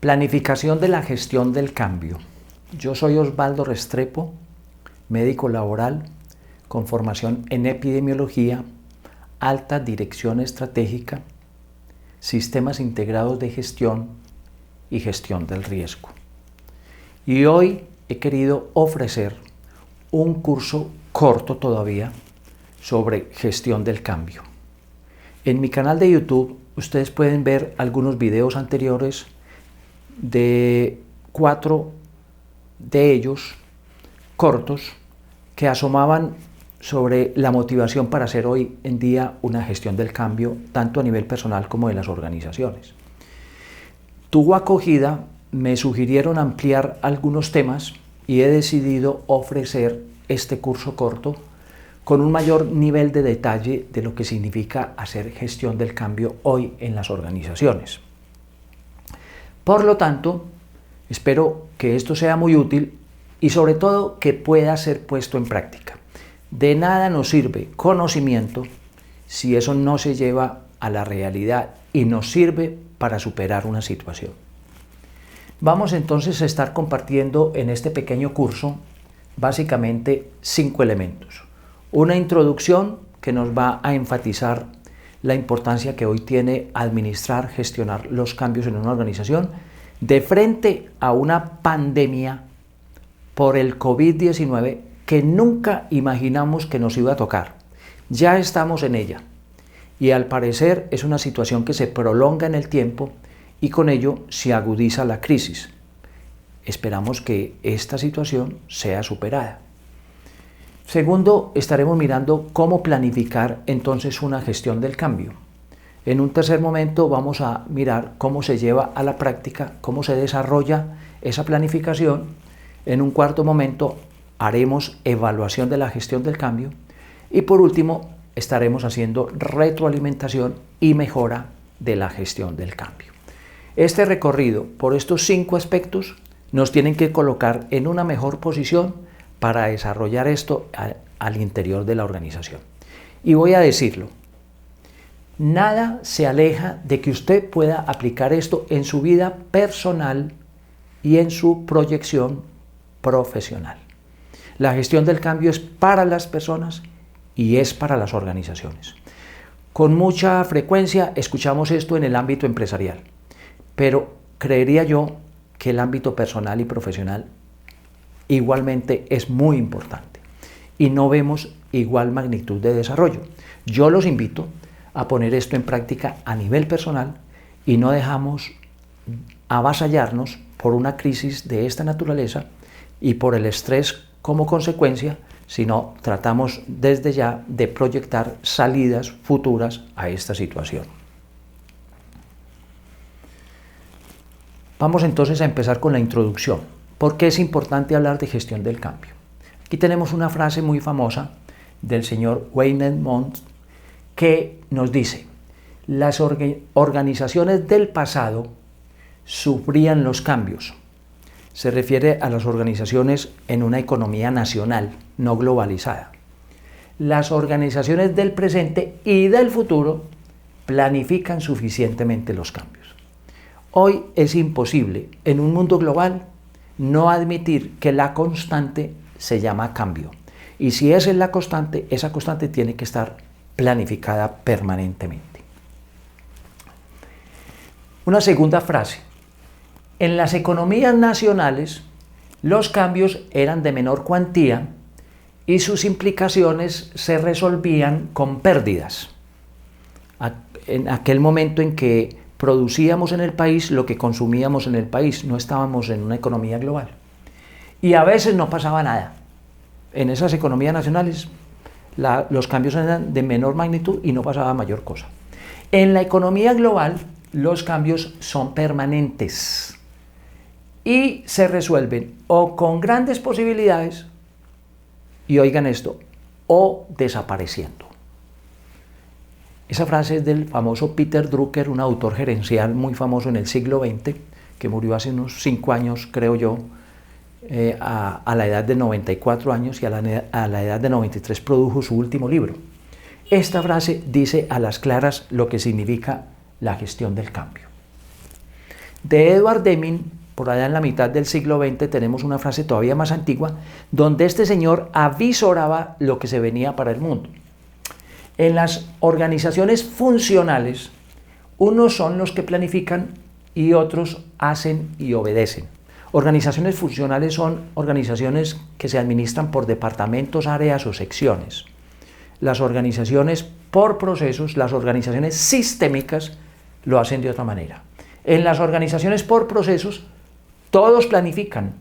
Planificación de la gestión del cambio. Yo soy Osvaldo Restrepo, médico laboral con formación en epidemiología, alta dirección estratégica, sistemas integrados de gestión y gestión del riesgo. Y hoy he querido ofrecer un curso corto todavía sobre gestión del cambio. En mi canal de YouTube ustedes pueden ver algunos videos anteriores de 4 de ellos cortos que asomaban sobre la motivación para hacer hoy en día una gestión del cambio, tanto a nivel personal como de las organizaciones. Tuvo acogida, me sugirieron ampliar algunos temas y he decidido ofrecer este curso corto con un mayor nivel de detalle de lo que significa hacer gestión del cambio hoy en las organizaciones. Por lo tanto, espero que esto sea muy útil y sobre todo que pueda ser puesto en práctica. De nada nos sirve conocimiento si eso no se lleva a la realidad y nos sirve para superar una situación. Vamos entonces a estar compartiendo en este pequeño curso básicamente 5 elementos. Una introducción que nos va a enfatizar la importancia que hoy tiene administrar, gestionar los cambios en una organización de frente a una pandemia por el COVID-19 que nunca imaginamos que nos iba a tocar. Ya estamos en ella y al parecer es una situación que se prolonga en el tiempo y con ello se agudiza la crisis. Esperamos que esta situación sea superada. Segundo, estaremos mirando cómo planificar entonces una gestión del cambio. En un tercer momento vamos a mirar cómo se lleva a la práctica, cómo se desarrolla esa planificación. En un cuarto momento haremos evaluación de la gestión del cambio y por último estaremos haciendo retroalimentación y mejora de la gestión del cambio. Este recorrido por estos 5 aspectos nos tienen que colocar en una mejor posición para desarrollar esto al interior de la organización. Y voy a decirlo, nada se aleja de que usted pueda aplicar esto en su vida personal y en su proyección profesional. La gestión del cambio es para las personas y es para las organizaciones. Con mucha frecuencia escuchamos esto en el ámbito empresarial, pero creería yo que el ámbito personal y profesional igualmente es muy importante y no vemos igual magnitud de desarrollo. Yo los invito a poner esto en práctica a nivel personal y no dejamos avasallarnos por una crisis de esta naturaleza y por el estrés como consecuencia, sino tratamos desde ya de proyectar salidas futuras a esta situación. Vamos entonces a empezar con la introducción. ¿Por qué es importante hablar de gestión del cambio? Aquí tenemos una frase muy famosa del señor Wayne Edmunds que nos dice: las organizaciones del pasado sufrían los cambios. Se refiere a las organizaciones en una economía nacional, no globalizada. Las organizaciones del presente y del futuro planifican suficientemente los cambios. Hoy es imposible, en un mundo global, no admitir que la constante se llama cambio. Y si esa es la constante, esa constante tiene que estar planificada permanentemente. Una segunda frase. En las economías nacionales, los cambios eran de menor cuantía y sus implicaciones se resolvían con pérdidas. En aquel momento en que producíamos en el país lo que consumíamos en el país, no estábamos en una economía global. Y a veces no pasaba nada. En esas economías nacionales los cambios eran de menor magnitud y no pasaba mayor cosa. En la economía global los cambios son permanentes y se resuelven o con grandes posibilidades, y oigan esto, o desapareciendo. Esa frase es del famoso Peter Drucker, un autor gerencial muy famoso en el siglo XX, que murió hace unos 5 años, creo yo, a la edad de 94 años, y a la edad de 93 produjo su último libro. Esta frase dice a las claras lo que significa la gestión del cambio. De Edward Deming, por allá en la mitad del siglo XX, tenemos una frase todavía más antigua, donde este señor avisoraba lo que se venía para el mundo. En las organizaciones funcionales, unos son los que planifican y otros hacen y obedecen. Organizaciones funcionales son organizaciones que se administran por departamentos, áreas o secciones. Las organizaciones por procesos, las organizaciones sistémicas lo hacen de otra manera. En las organizaciones por procesos, todos planifican,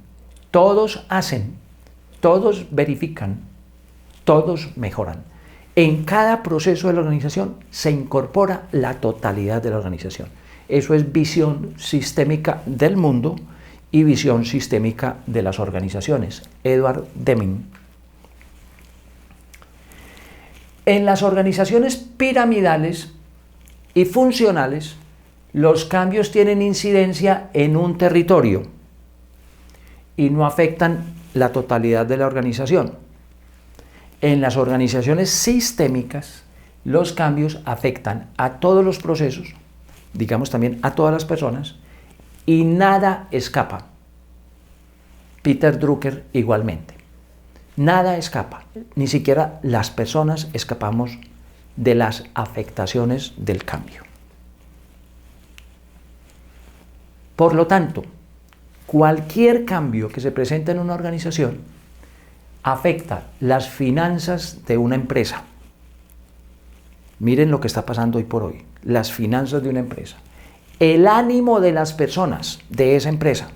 todos hacen, todos verifican, todos mejoran. En cada proceso de la organización se incorpora la totalidad de la organización. Eso es visión sistémica del mundo y visión sistémica de las organizaciones. Edward Deming. En las organizaciones piramidales y funcionales, los cambios tienen incidencia en un territorio y no afectan la totalidad de la organización. En las organizaciones sistémicas, los cambios afectan a todos los procesos, digamos también a todas las personas, y nada escapa. Peter Drucker igualmente. Nada escapa, ni siquiera las personas escapamos de las afectaciones del cambio. Por lo tanto, cualquier cambio que se presente en una organización afecta las finanzas de una empresa. Miren lo que está pasando hoy por hoy, las finanzas de una empresa. El ánimo de las personas de esa empresa.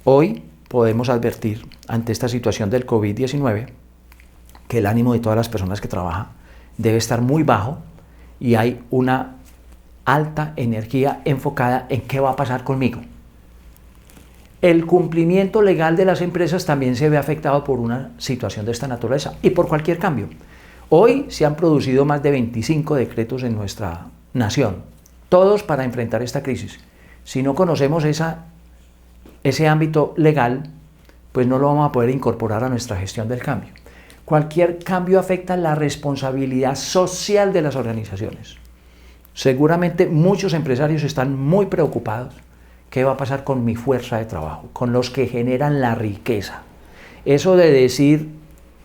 Hoy podemos advertir, ante esta situación del COVID-19, que el ánimo de todas las personas que trabajan debe estar muy bajo y hay una alta energía enfocada en qué va a pasar conmigo. El cumplimiento legal de las empresas también se ve afectado por una situación de esta naturaleza y por cualquier cambio. Hoy se han producido más de 25 decretos en nuestra nación, todos para enfrentar esta crisis. Si no conocemos ese ámbito legal, pues no lo vamos a poder incorporar a nuestra gestión del cambio. Cualquier cambio afecta la responsabilidad social de las organizaciones. Seguramente muchos empresarios están muy preocupados. ¿Qué va a pasar con mi fuerza de trabajo? Con los que generan la riqueza. Eso de decir,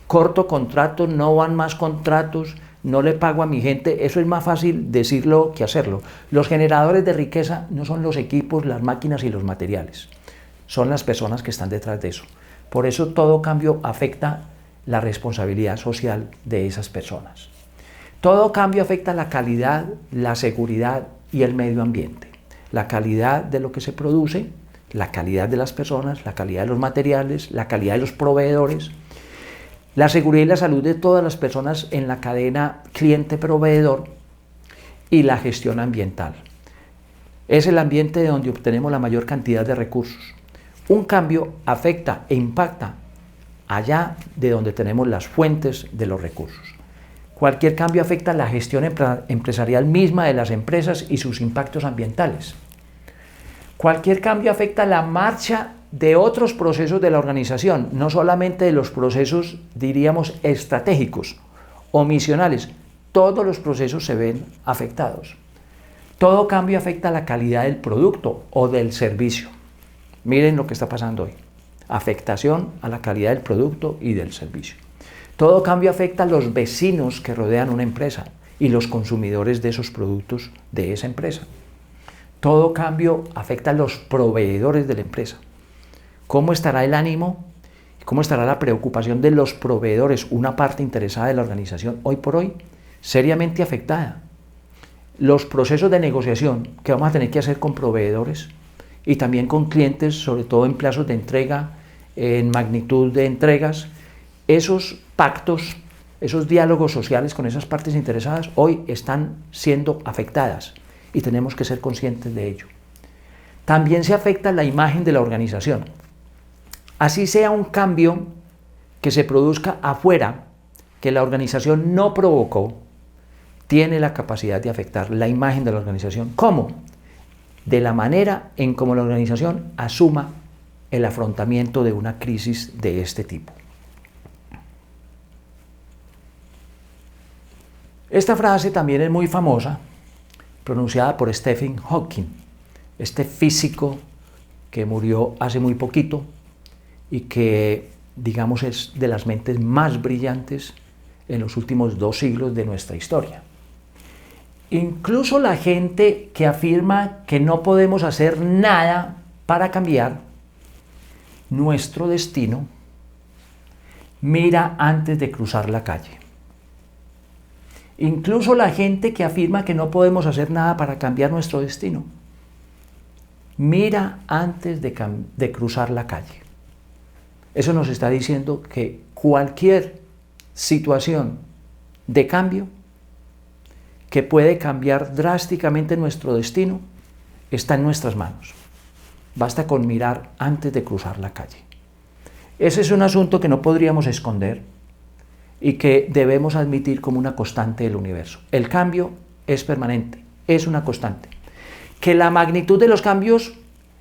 corto contrato, no van más contratos, no le pago a mi gente, eso es más fácil decirlo que hacerlo. Los generadores de riqueza no son los equipos, las máquinas y los materiales. Son las personas que están detrás de eso. Por eso todo cambio afecta la responsabilidad social de esas personas. Todo cambio afecta la calidad, la seguridad y el medio ambiente. La calidad de lo que se produce, la calidad de las personas, la calidad de los materiales, la calidad de los proveedores, la seguridad y la salud de todas las personas en la cadena cliente-proveedor y la gestión ambiental. Es el ambiente de donde obtenemos la mayor cantidad de recursos. Un cambio afecta e impacta allá de donde tenemos las fuentes de los recursos. Cualquier cambio afecta la gestión empresarial misma de las empresas y sus impactos ambientales. Cualquier cambio afecta la marcha de otros procesos de la organización, no solamente de los procesos, diríamos, estratégicos o misionales. Todos los procesos se ven afectados. Todo cambio afecta la calidad del producto o del servicio. Miren lo que está pasando hoy. Afectación a la calidad del producto y del servicio. Todo cambio afecta a los vecinos que rodean una empresa y los consumidores de esos productos de esa empresa. Todo cambio afecta a los proveedores de la empresa. ¿Cómo estará el ánimo? ¿Cómo estará la preocupación de los proveedores, una parte interesada de la organización hoy por hoy? Seriamente afectada. Los procesos de negociación que vamos a tener que hacer con proveedores y también con clientes, sobre todo en plazos de entrega, en magnitud de entregas, esos pactos, esos diálogos sociales con esas partes interesadas hoy están siendo afectadas y tenemos que ser conscientes de ello. También se afecta la imagen de la organización. Así sea un cambio que se produzca afuera, que la organización no provocó, tiene la capacidad de afectar la imagen de la organización. ¿Cómo? De la manera en cómo la organización asuma el afrontamiento de una crisis de este tipo. Esta frase también es muy famosa, pronunciada por Stephen Hawking. este físico que murió hace muy poquito y que, digamos, es de las mentes más brillantes en los últimos 2 siglos de nuestra historia. Incluso la gente que afirma que no podemos hacer nada para cambiar nuestro destino, mira antes de cruzar la calle. Incluso la gente que afirma que no podemos hacer nada para cambiar nuestro destino, mira antes de cruzar la calle. Eso nos está diciendo que cualquier situación de cambio que puede cambiar drásticamente nuestro destino está en nuestras manos. Basta con mirar antes de cruzar la calle. Ese es un asunto que no podríamos esconder y que debemos admitir como una constante del universo. El cambio es permanente, es una constante. ¿Que la magnitud de los cambios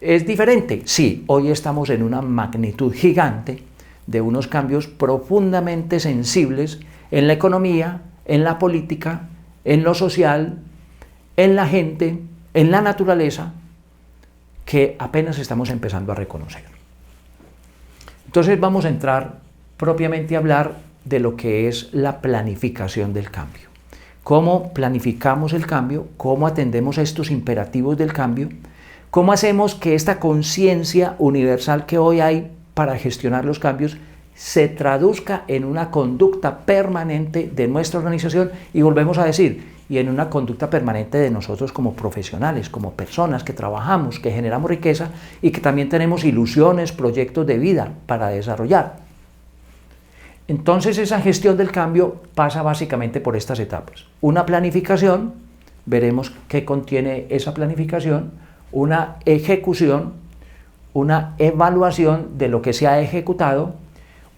es diferente? Sí, hoy estamos en una magnitud gigante de unos cambios profundamente sensibles en la economía, en la política, en lo social, en la gente, en la naturaleza, que apenas estamos empezando a reconocer. Entonces vamos a entrar propiamente a hablar de lo que es la planificación del cambio. Cómo planificamos el cambio, cómo atendemos a estos imperativos del cambio, cómo hacemos que esta conciencia universal que hoy hay para gestionar los cambios se traduzca en una conducta permanente de nuestra organización y volvemos a decir, y en una conducta permanente de nosotros como profesionales, como personas que trabajamos, que generamos riqueza y que también tenemos ilusiones, proyectos de vida para desarrollar. Entonces esa gestión del cambio pasa básicamente por estas etapas. Una planificación, veremos qué contiene esa planificación, una ejecución, una evaluación de lo que se ha ejecutado,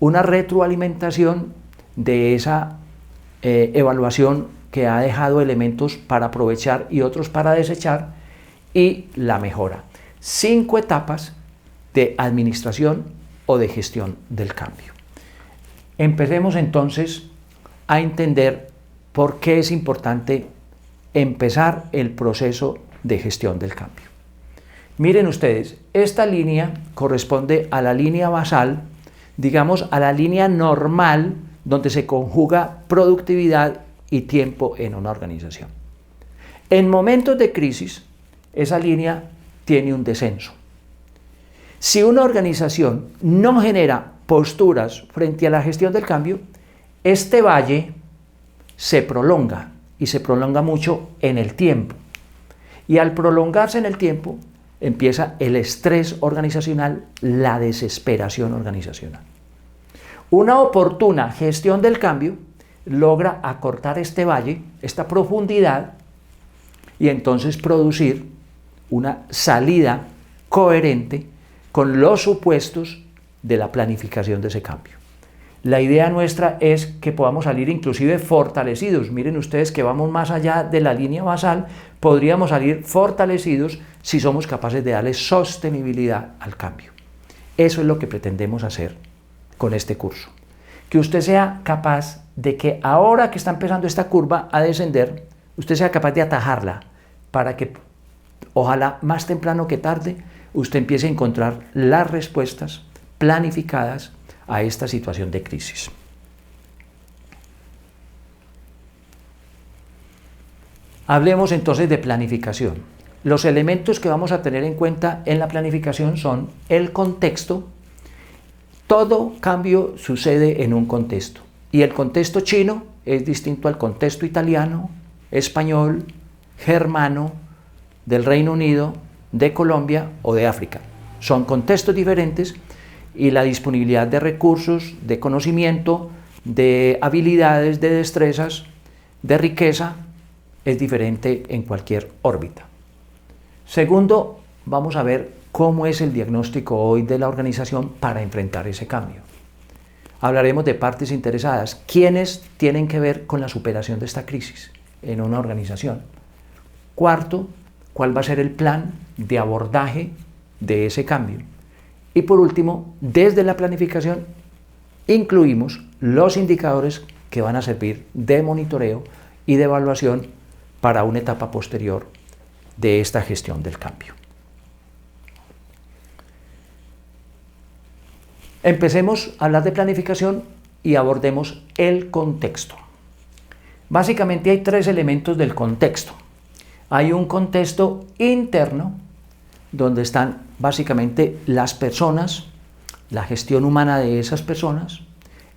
una retroalimentación de esa evaluación que ha dejado elementos para aprovechar y otros para desechar, y la mejora. 5 etapas de administración o de gestión del cambio. Empecemos entonces a entender por qué es importante empezar el proceso de gestión del cambio. Miren ustedes, esta línea corresponde a la línea basal, digamos a la línea normal donde se conjuga productividad y tiempo en una organización. En momentos de crisis, esa línea tiene un descenso. Si una organización no genera posturas frente a la gestión del cambio, este valle se prolonga y se prolonga mucho en el tiempo. Y al prolongarse en el tiempo, empieza el estrés organizacional, la desesperación organizacional. Una oportuna gestión del cambio logra acortar este valle, esta profundidad, y entonces producir una salida coherente con los supuestos de la planificación de ese cambio. La idea nuestra es que podamos salir inclusive fortalecidos. Miren ustedes que vamos más allá de la línea basal, podríamos salir fortalecidos si somos capaces de darle sostenibilidad al cambio. Eso es lo que pretendemos hacer con este curso. Que usted sea capaz de que ahora que está empezando esta curva a descender, usted sea capaz de atajarla para que ojalá más temprano que tarde usted empiece a encontrar las respuestas planificadas a esta situación de crisis. Hablemos entonces de planificación. Los elementos que vamos a tener en cuenta en la planificación son el contexto. Todo cambio sucede en un contexto. Y el contexto chino es distinto al contexto italiano, español, germano, del Reino Unido, de Colombia o de África. Son contextos diferentes y la disponibilidad de recursos, de conocimiento, de habilidades, de destrezas, de riqueza es diferente en cualquier órbita. Segundo, vamos a ver cómo es el diagnóstico hoy de la organización para enfrentar ese cambio. Hablaremos de partes interesadas. ¿Quiénes tienen que ver con la superación de esta crisis en una organización? Cuarto, ¿cuál va a ser el plan de abordaje de ese cambio? Y por último, desde la planificación incluimos los indicadores que van a servir de monitoreo y de evaluación para una etapa posterior de esta gestión del cambio. Empecemos a hablar de planificación y abordemos el contexto. Básicamente hay tres elementos del contexto. Hay un contexto interno, donde están básicamente las personas, la gestión humana de esas personas.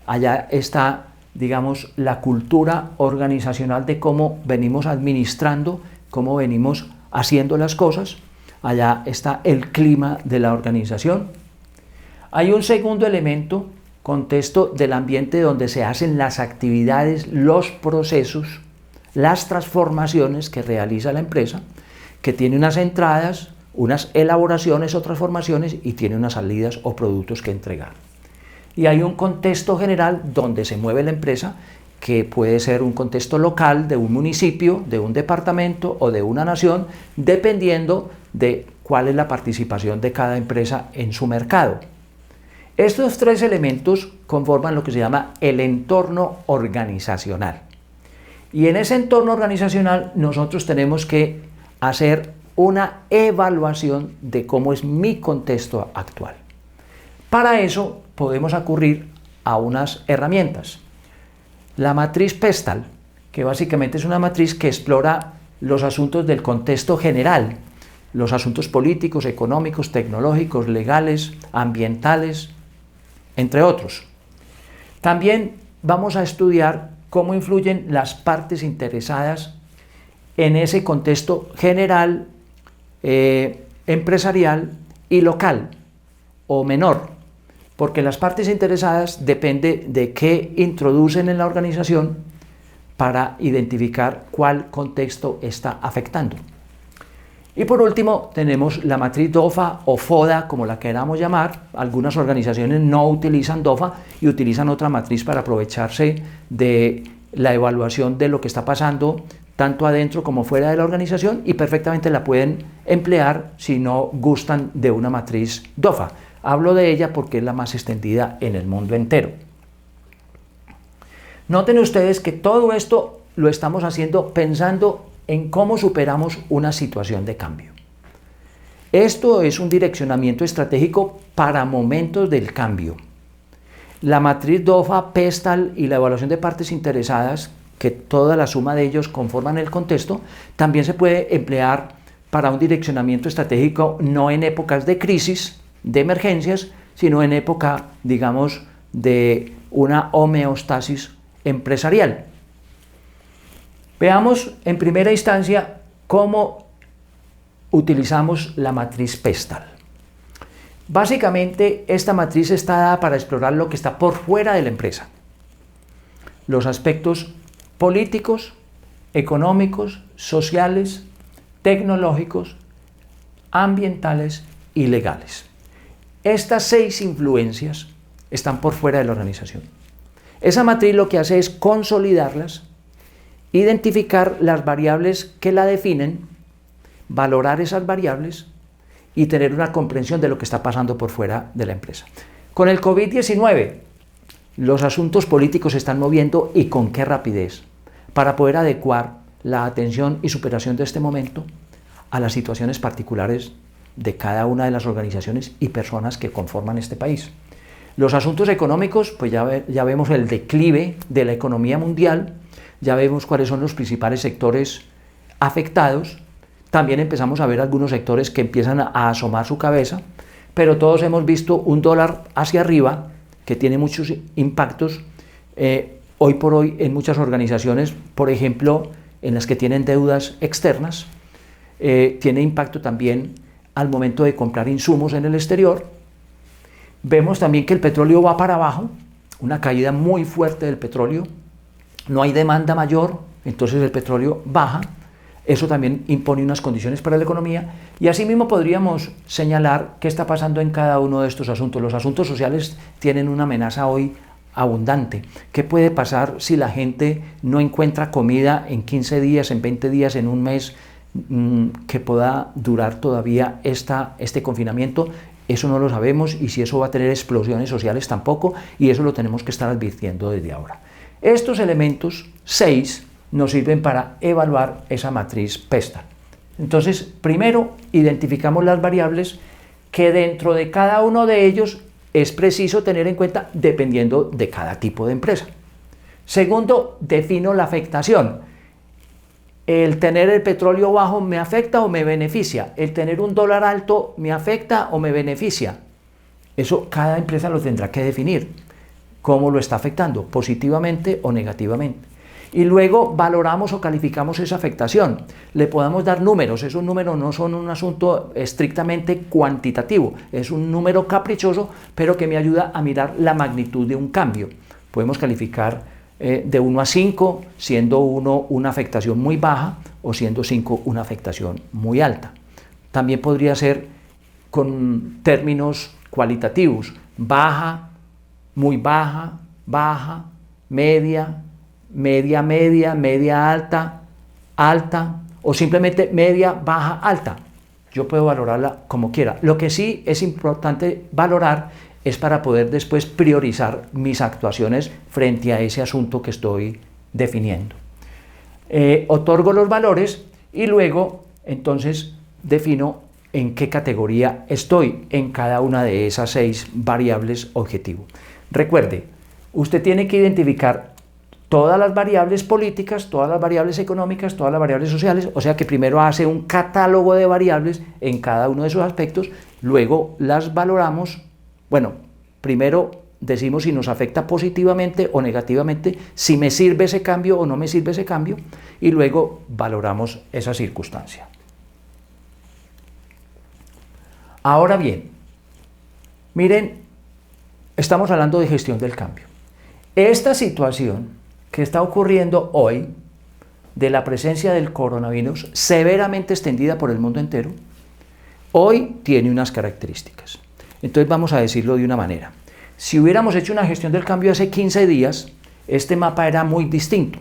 Allá está, digamos, la cultura organizacional de cómo venimos administrando, cómo venimos haciendo las cosas. Allá está el clima de la organización. Hay un segundo elemento, contexto del ambiente donde se hacen las actividades, los procesos, las transformaciones que realiza la empresa, que tiene unas entradas, unas elaboraciones o transformaciones y tiene unas salidas o productos que entregar. Y hay un contexto general donde se mueve la empresa, que puede ser un contexto local de un municipio, de un departamento o de una nación, dependiendo de cuál es la participación de cada empresa en su mercado. Estos tres elementos conforman lo que se llama el entorno organizacional. Y en ese entorno organizacional nosotros tenemos que hacer una evaluación de cómo es mi contexto actual. Para eso podemos acudir a unas herramientas. La matriz Pestal, que básicamente es una matriz que explora los asuntos del contexto general, los asuntos políticos, económicos, tecnológicos, legales, ambientales, entre otros. También vamos a estudiar cómo influyen las partes interesadas en ese contexto general, empresarial y local o menor, porque las partes interesadas depende de qué introducen en la organización para identificar cuál contexto está afectando. Y por último tenemos la matriz DOFA o FODA, como la queramos llamar. Algunas organizaciones no utilizan DOFA y utilizan otra matriz para aprovecharse de la evaluación de lo que está pasando tanto adentro como fuera de la organización, y perfectamente la pueden emplear si no gustan de una matriz DOFA. Hablo de ella porque es la más extendida en el mundo entero. Noten ustedes que todo esto lo estamos haciendo pensando en cómo superamos una situación de cambio. Esto es un direccionamiento estratégico para momentos del cambio. La matriz DOFA, Pestal y la evaluación de partes interesadas, que toda la suma de ellos conforman el contexto, también se puede emplear para un direccionamiento estratégico no en épocas de crisis, de emergencias, sino en época, digamos, de una homeostasis empresarial. Veamos en primera instancia cómo utilizamos la matriz Pestal. Básicamente, esta matriz está dada para explorar lo que está por fuera de la empresa. Los aspectos políticos, económicos, sociales, tecnológicos, ambientales y legales. Estas 6 influencias están por fuera de la organización. Esa matriz lo que hace es consolidarlas, identificar las variables que la definen, valorar esas variables y tener una comprensión de lo que está pasando por fuera de la empresa. Con el COVID-19, los asuntos políticos se están moviendo, y con qué rapidez, para poder adecuar la atención y superación de este momento a las situaciones particulares de cada una de las organizaciones y personas que conforman este país. Los asuntos económicos, pues ya vemos el declive de la economía mundial, ya vemos cuáles son los principales sectores afectados. También empezamos a ver algunos sectores que empiezan a asomar su cabeza, pero todos hemos visto un dólar hacia arriba que tiene muchos impactos hoy por hoy en muchas organizaciones, por ejemplo, en las que tienen deudas externas. Tiene impacto también al momento de comprar insumos en el exterior. Vemos también que el petróleo va para abajo, una caída muy fuerte del petróleo. No hay demanda mayor, entonces el petróleo baja. Eso también impone unas condiciones para la economía, y asimismo podríamos señalar qué está pasando en cada uno de estos asuntos. Los asuntos sociales tienen una amenaza hoy abundante. ¿Qué puede pasar si la gente no encuentra comida en 15 días, en 20 días, en un mes, que pueda durar todavía este confinamiento? Eso no lo sabemos, y si eso va a tener explosiones sociales tampoco, y eso lo tenemos que estar advirtiendo desde ahora. Estos elementos, 6, nos sirven para evaluar esa matriz Pestal. Entonces, primero identificamos las variables que dentro de cada uno de ellos es preciso tener en cuenta dependiendo de cada tipo de empresa. Segundo, defino la afectación. ¿El tener el petróleo bajo me afecta o me beneficia? ¿El tener un dólar alto me afecta o me beneficia? Eso cada empresa lo tendrá que definir. ¿Cómo lo está afectando? ¿Positivamente o negativamente? Y luego valoramos o calificamos esa afectación. Le podemos dar números. Esos números no son un asunto estrictamente cuantitativo. Es un número caprichoso, pero que me ayuda a mirar la magnitud de un cambio. Podemos calificar de 1 a 5, siendo 1 una afectación muy baja o siendo 5 una afectación muy alta. También podría ser con términos cualitativos: baja, muy baja, baja, media, media, media, media alta, alta o simplemente media, baja, alta. Yo puedo valorarla como quiera. Lo que sí es importante valorar es para poder después priorizar mis actuaciones frente a ese asunto que estoy definiendo. Otorgo los valores y luego entonces defino en qué categoría estoy en cada una de esas 6 variables objetivo. Recuerde, usted tiene que identificar todas las variables políticas, todas las variables económicas, todas las variables sociales, o sea que primero hace un catálogo de variables en cada uno de esos aspectos, luego las valoramos. Bueno, primero decimos si nos afecta positivamente o negativamente, si me sirve ese cambio o no me sirve ese cambio, y luego valoramos esa circunstancia. Ahora bien, miren, estamos hablando de gestión del cambio. Esta situación que está ocurriendo hoy, de la presencia del coronavirus severamente extendida por el mundo entero, hoy tiene unas características. Entonces vamos a decirlo de una manera. Si hubiéramos hecho una gestión del cambio hace 15 días, este mapa era muy distinto.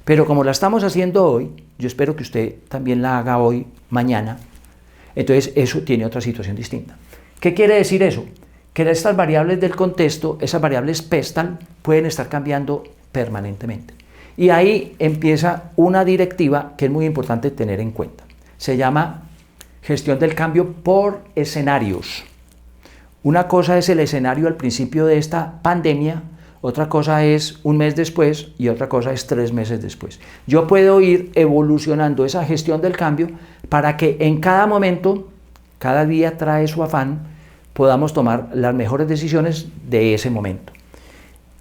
Pero como la estamos haciendo hoy, yo espero que usted también la haga hoy, mañana, entonces eso tiene otra situación distinta. ¿Qué quiere decir eso? Que estas variables del contexto, esas variables PESTAL, pueden estar cambiando permanentemente. Y ahí empieza una directiva que es muy importante tener en cuenta. Se llama gestión del cambio por escenarios. Una cosa es el escenario al principio de esta pandemia, otra cosa es un mes después y otra cosa es 3 meses después. Yo puedo ir evolucionando esa gestión del cambio para que en cada momento, cada día trae su afán, podamos tomar las mejores decisiones de ese momento.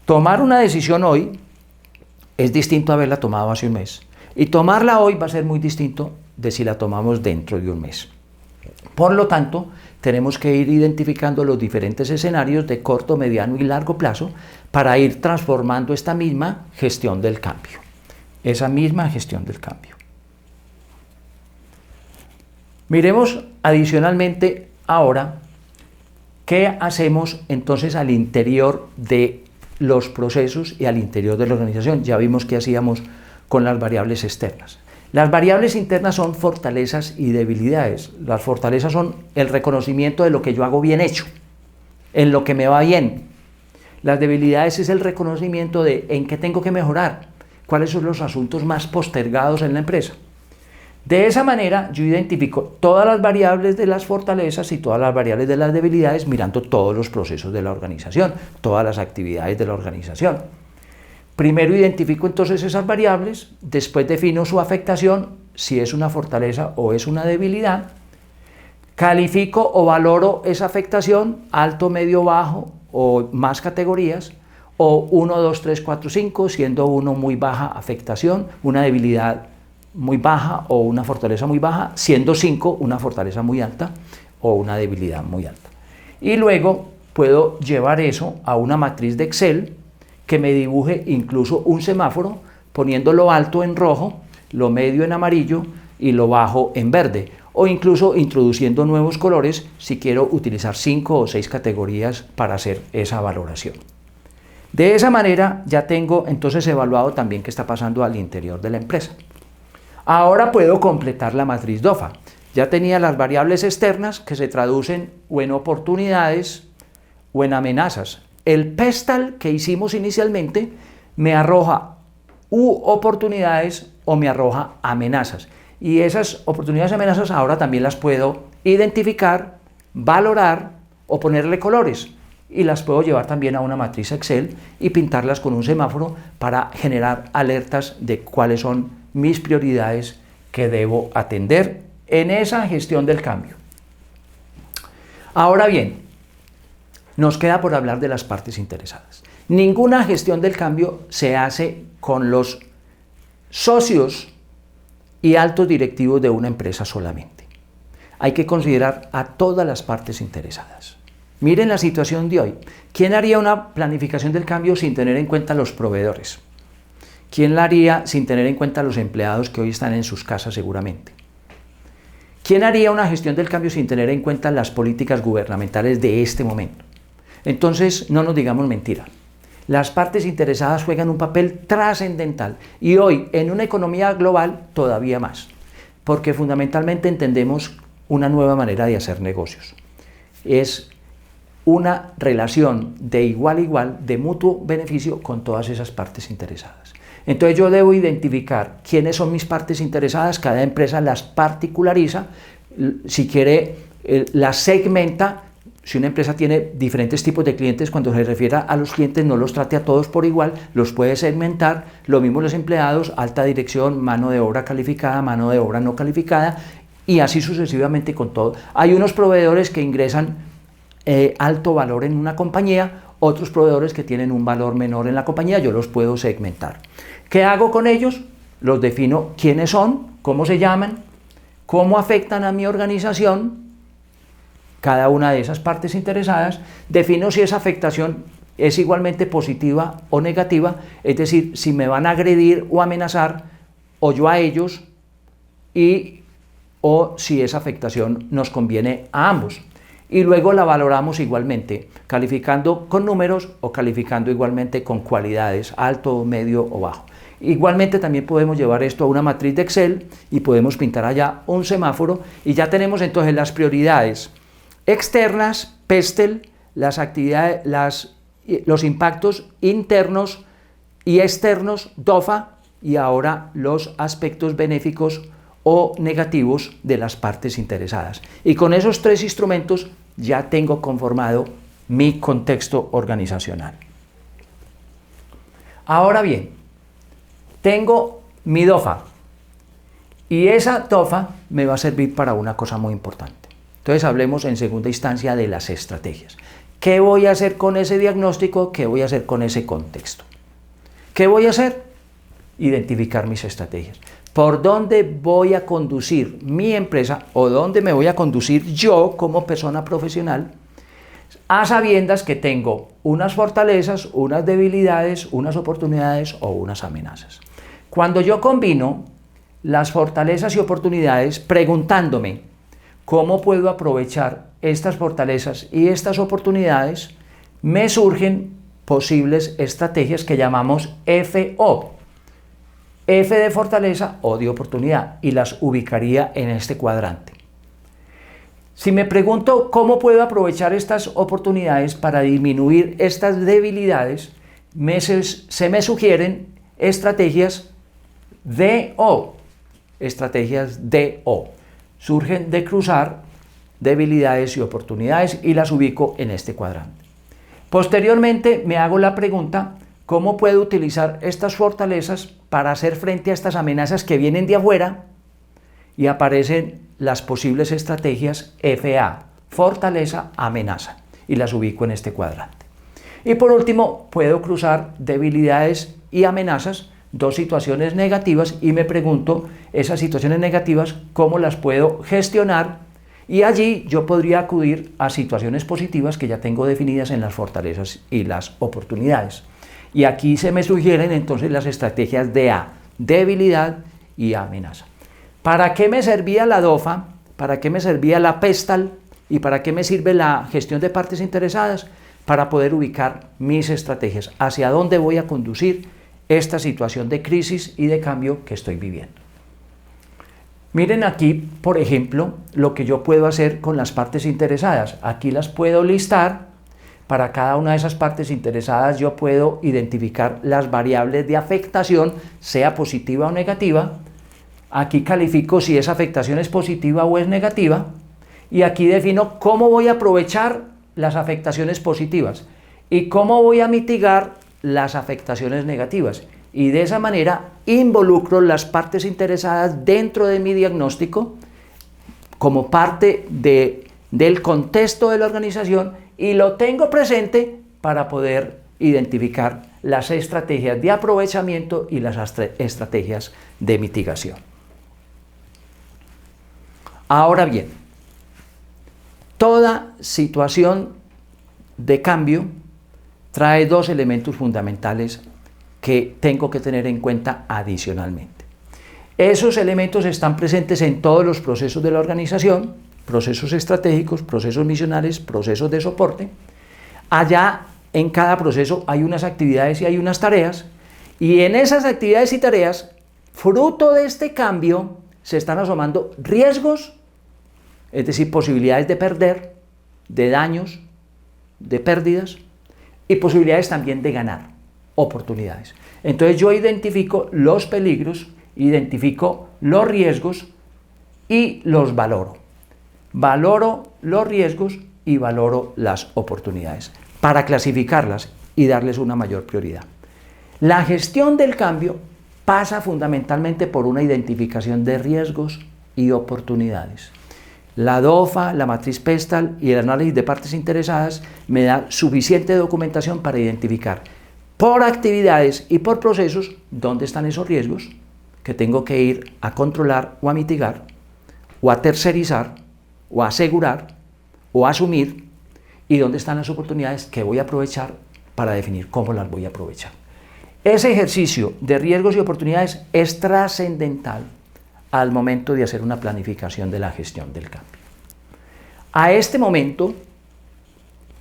Tomar una decisión hoy es distinto a haberla tomado hace un mes. Y tomarla hoy va a ser muy distinto de si la tomamos dentro de un mes. Por lo tanto, tenemos que ir identificando los diferentes escenarios de corto, mediano y largo plazo para ir transformando esta misma gestión del cambio. Esa misma gestión del cambio. Miremos adicionalmente ahora qué hacemos entonces al interior de los procesos y al interior de la organización. Ya vimos qué hacíamos con las variables externas. Las variables internas son fortalezas y debilidades. Las fortalezas son el reconocimiento de lo que yo hago bien hecho, en lo que me va bien. Las debilidades es el reconocimiento de en qué tengo que mejorar, cuáles son los asuntos más postergados en la empresa. De esa manera yo identifico todas las variables de las fortalezas y todas las variables de las debilidades mirando todos los procesos de la organización, todas las actividades de la organización. Primero identifico entonces esas variables, después defino su afectación, si es una fortaleza o es una debilidad, califico o valoro esa afectación, alto, medio, bajo o más categorías, o 1, 2, 3, 4, 5, siendo 1 muy baja afectación, una debilidad muy baja o una fortaleza muy baja, siendo 5 una fortaleza muy alta o una debilidad muy alta. Y luego puedo llevar eso a una matriz de Excel que me dibuje incluso un semáforo poniendo lo alto en rojo, lo medio en amarillo y lo bajo en verde, o incluso introduciendo nuevos colores si quiero utilizar 5 o 6 categorías para hacer esa valoración. De esa manera ya tengo entonces evaluado también qué está pasando al interior de la empresa. Ahora puedo completar la matriz DOFA. Ya tenía las variables externas que se traducen o en oportunidades o en amenazas. El PESTAL que hicimos inicialmente me arroja oportunidades o me arroja amenazas. Y esas oportunidades y amenazas ahora también las puedo identificar, valorar o ponerle colores. y las puedo llevar también a una matriz Excel y pintarlas con un semáforo para generar alertas de cuáles son mis prioridades que debo atender en esa gestión del cambio. Ahora bien, nos queda por hablar de las partes interesadas. Ninguna gestión del cambio se hace con los socios y altos directivos de una empresa solamente. Hay que considerar a todas las partes interesadas. Miren la situación de hoy. ¿Quién haría una planificación del cambio sin tener en cuenta los proveedores? ¿Quién la haría sin tener en cuenta los empleados que hoy están en sus casas seguramente? ¿Quién haría una gestión del cambio sin tener en cuenta las políticas gubernamentales de este momento? Entonces, no nos digamos mentira. Las partes interesadas juegan un papel trascendental y hoy en una economía global todavía más, porque fundamentalmente entendemos una nueva manera de hacer negocios. Es una relación de igual a igual, de mutuo beneficio con todas esas partes interesadas. Entonces yo debo identificar quiénes son mis partes interesadas, cada empresa las particulariza, si quiere las segmenta. Si una empresa tiene diferentes tipos de clientes, cuando se refiere a los clientes no los trate a todos por igual, los puede segmentar, lo mismo los empleados, alta dirección, mano de obra calificada, mano de obra no calificada y así sucesivamente con todo. Hay unos proveedores que ingresan alto valor en una compañía, otros proveedores que tienen un valor menor en la compañía, yo los puedo segmentar. ¿Qué hago con ellos? Los defino quiénes son, cómo se llaman, cómo afectan a mi organización, cada una de esas partes interesadas, defino si esa afectación es igualmente positiva o negativa, es decir, si me van a agredir o amenazar, o yo a ellos, o si esa afectación nos conviene a ambos. Y luego la valoramos igualmente, calificando con números o calificando igualmente con cualidades, alto, medio o bajo. Igualmente también podemos llevar esto a una matriz de Excel y podemos pintar allá un semáforo y ya tenemos entonces las prioridades externas, PESTEL, las actividades, los impactos internos y externos, DOFA, y ahora los aspectos benéficos o negativos de las partes interesadas. Y con esos tres instrumentos ya tengo conformado mi contexto organizacional. Ahora bien, tengo mi DOFA y esa DOFA me va a servir para una cosa muy importante. Entonces hablemos en segunda instancia de las estrategias. ¿Qué voy a hacer con ese diagnóstico? ¿Qué voy a hacer con ese contexto? ¿Qué voy a hacer? Identificar mis estrategias. ¿Por dónde voy a conducir mi empresa o dónde me voy a conducir yo como persona profesional a sabiendas que tengo unas fortalezas, unas debilidades, unas oportunidades o unas amenazas? Cuando yo combino las fortalezas y oportunidades preguntándome cómo puedo aprovechar estas fortalezas y estas oportunidades, me surgen posibles estrategias que llamamos FO. F de fortaleza o de oportunidad, y las ubicaría en este cuadrante. Si me pregunto cómo puedo aprovechar estas oportunidades para disminuir estas debilidades, se me sugieren estrategias DO. Estrategias DO. Surgen de cruzar debilidades y oportunidades y las ubico en este cuadrante. Posteriormente me hago la pregunta, ¿cómo puedo utilizar estas fortalezas para hacer frente a estas amenazas que vienen de afuera? Y aparecen las posibles estrategias FA, fortaleza, amenaza, y las ubico en este cuadrante. Y por último, puedo cruzar debilidades y amenazas, dos situaciones negativas, y me pregunto, esas situaciones negativas, ¿cómo las puedo gestionar? Y allí yo podría acudir a situaciones positivas que ya tengo definidas en las fortalezas y las oportunidades. Y aquí se me sugieren entonces las estrategias de A, debilidad y amenaza. ¿Para qué me servía la DOFA? ¿Para qué me servía la PESTAL? ¿Y para qué me sirve la gestión de partes interesadas? Para poder ubicar mis estrategias, hacia dónde voy a conducir esta situación de crisis y de cambio que estoy viviendo. Miren aquí, por ejemplo, lo que yo puedo hacer con las partes interesadas. Aquí las puedo listar. Para cada una de esas partes interesadas yo puedo identificar las variables de afectación, sea positiva o negativa. Aquí califico si esa afectación es positiva o es negativa. Y aquí defino cómo voy a aprovechar las afectaciones positivas y cómo voy a mitigar las afectaciones negativas. Y de esa manera involucro las partes interesadas dentro de mi diagnóstico como parte del contexto de la organización y lo tengo presente para poder identificar las estrategias de aprovechamiento y las estrategias de mitigación. Ahora bien, toda situación de cambio trae dos elementos fundamentales que tengo que tener en cuenta adicionalmente. Esos elementos están presentes en todos los procesos de la organización, procesos estratégicos, procesos misionales, procesos de soporte. Allá en cada proceso hay unas actividades y hay unas tareas, y en esas actividades y tareas, fruto de este cambio, se están asomando riesgos, es decir, posibilidades de perder, de daños, de pérdidas, y posibilidades también de ganar, oportunidades. Entonces yo identifico los peligros, identifico los riesgos y los valoro. Valoro los riesgos y valoro las oportunidades para clasificarlas y darles una mayor prioridad. La gestión del cambio pasa fundamentalmente por una identificación de riesgos y oportunidades. La DOFA, la matriz PESTAL y el análisis de partes interesadas me da suficiente documentación para identificar por actividades y por procesos dónde están esos riesgos que tengo que ir a controlar o a mitigar, o a tercerizar, o a asegurar, o a asumir, y dónde están las oportunidades que voy a aprovechar para definir cómo las voy a aprovechar. Ese ejercicio de riesgos y oportunidades es trascendental al momento de hacer una planificación de la gestión del cambio. A este momento